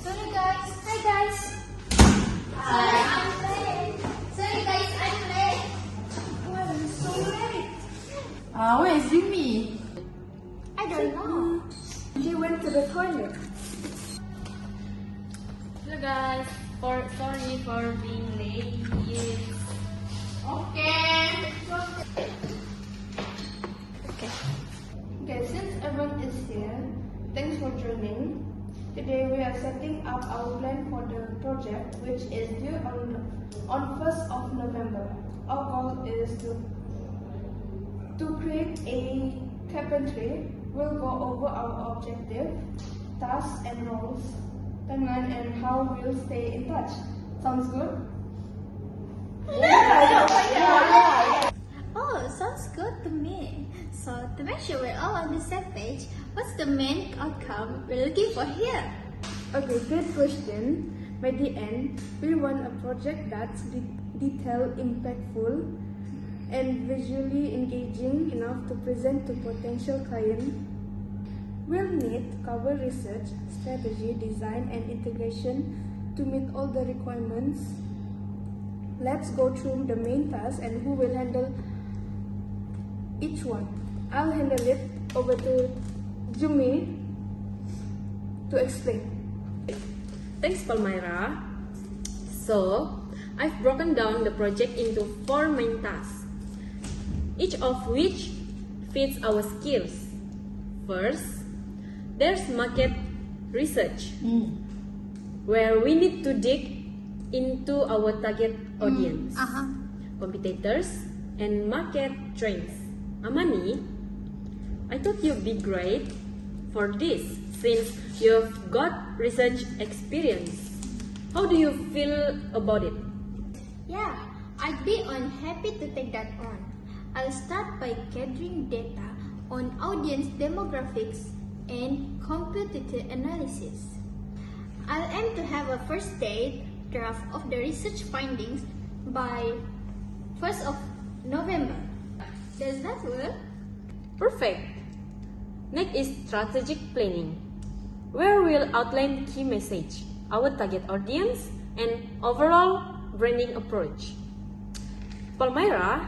Sorry guys. Hi guys. Sorry, I'm late. Sorry guys, I'm late. Why are you so late? Where is Jimmy? I don't know. He went to the toilet. Hello guys, sorry for being late. Okay. Okay, since everyone is here, thanks for joining. Today we are setting up our plan for the project, which is due on 1st of November. Our goal is to create a carpentry. We'll go over our objective, tasks and roles, timeline, and how we'll stay in touch. Sounds good? Oh, sounds good to me. So, to make sure we're all on the same page, what's the main outcome we're looking for here? Okay, good question. By the end, we want a project that's detailed, impactful, and visually engaging enough to present to potential clients. We'll need to cover research, strategy, design, and integration to meet all the requirements. Let's go through the main tasks and who will handle each one. I'll handle it over to Jumi to explain. Thanks, Palmyra. So, I've broken down the project into 4 main tasks, each of which fits our skills. First, there's market research, where we need to dig into our target audience, competitors, and market trends. Amani, I thought you'd be great for this since you've got research experience. How do you feel about it? Yeah, I'd be happy to take that on. I'll start by gathering data on audience demographics and competitor analysis. I'll aim to have a first draft of the research findings by 1st of November. Does that work? Perfect. Next is strategic planning, where we'll outline key message, our target audience, and overall branding approach. Palmyra,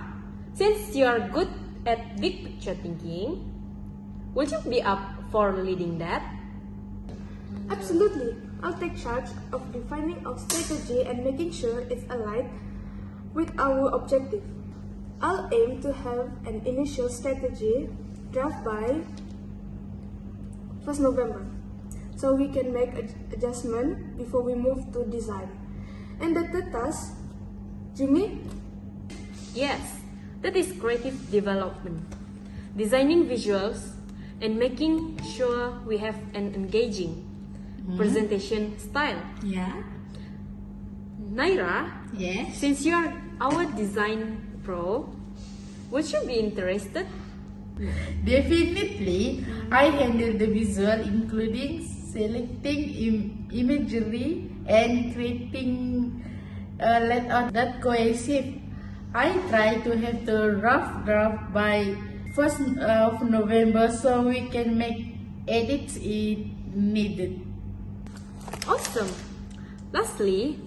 since you are good at big picture thinking, would you be up for leading that? Absolutely. I'll take charge of defining our strategy and making sure it's aligned with our objective. I'll aim to have an initial strategy draft by 1st November, so we can make adjustment before we move to design. And the third task, Jimmy? Yes, that is creative development, designing visuals, and making sure we have an engaging presentation style. Yeah. Naira, Yes. since you are our design pro, would you be interested? Definitely, I handle the visual, including selecting imagery and creating a layout that cohesive. I try to have the rough draft by 1st of November so we can make edits if needed. Awesome! Lastly,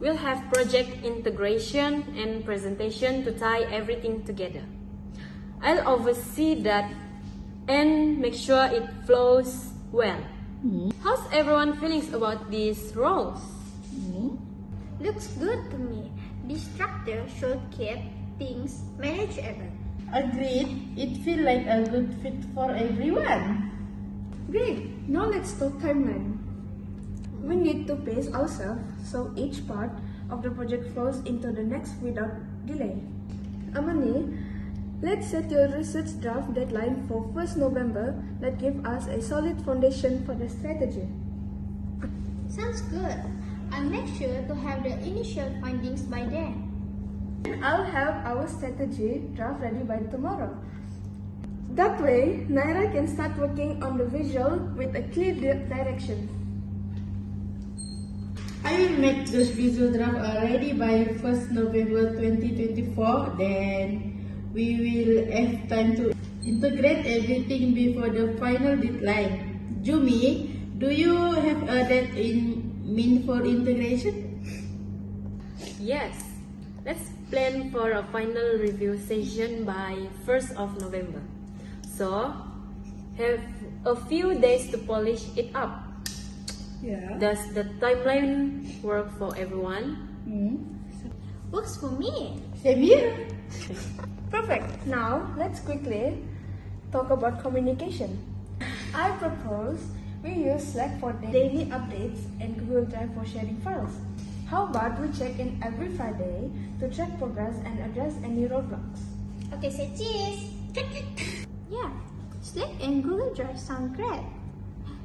we'll have project integration and presentation to tie everything together. I'll oversee that and make sure it flows well. How's everyone feeling about these roles? Looks good to me. This structure should keep things manageable. Agreed, it feels like a good fit for everyone. Great! Now let's talk timeline. We need to pace ourselves so each part of the project flows into the next without delay. Amani, let's set your research draft deadline for 1st November that gives us a solid foundation for the strategy. Sounds good. I'll make sure to have the initial findings by then. I'll have our strategy draft ready by tomorrow. That way, Naira can start working on the visual with a clear direction. I will make those visual draft ready by 1st November 2024. Then we will have time to integrate everything before the final deadline. Jumi, do you have a date in mind for integration? Yes, let's plan for a final review session by 1st of November. So, have a few days to polish it up. Yeah. Does the timeline work for everyone? Works for me. Same here. Perfect. Now, let's quickly talk about communication. I propose we use Slack for daily updates and Google Drive for sharing files. How about we check in every Friday to track progress and address any roadblocks? Okay, say cheese. Yeah, Slack and Google Drive sound great.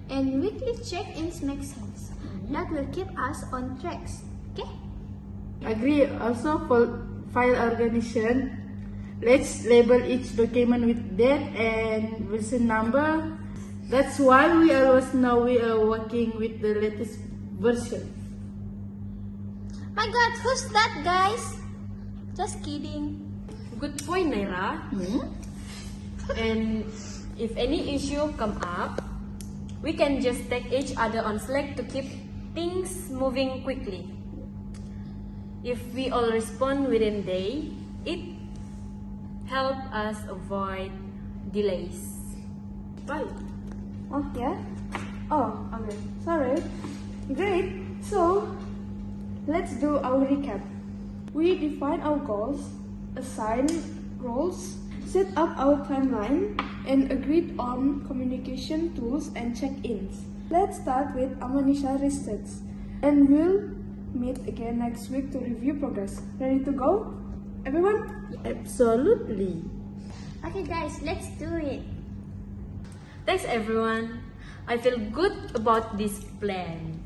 And weekly check-ins make sense. That will keep us on tracks. Okay? Agree. Also for file organization, let's label each document with date and version number. That's why we always know we are working with the latest version. My God, who's that, guys? Just kidding. Good point, Naira. And if any issue come up, we can just tag each other on Slack to keep things moving quickly. If we all respond within a day, it helps us avoid delays. Bye. Oh, yeah? Oh, okay. Sorry. Great. So, let's do our recap. We define our goals, assign roles, set up our timeline, and agreed on communication tools and check-ins. Let's start with Amanisha research, and we'll meet again next week to review progress. Ready to go? Everyone? Absolutely. Okay, guys, let's do it. Thanks everyone. I feel good about this plan.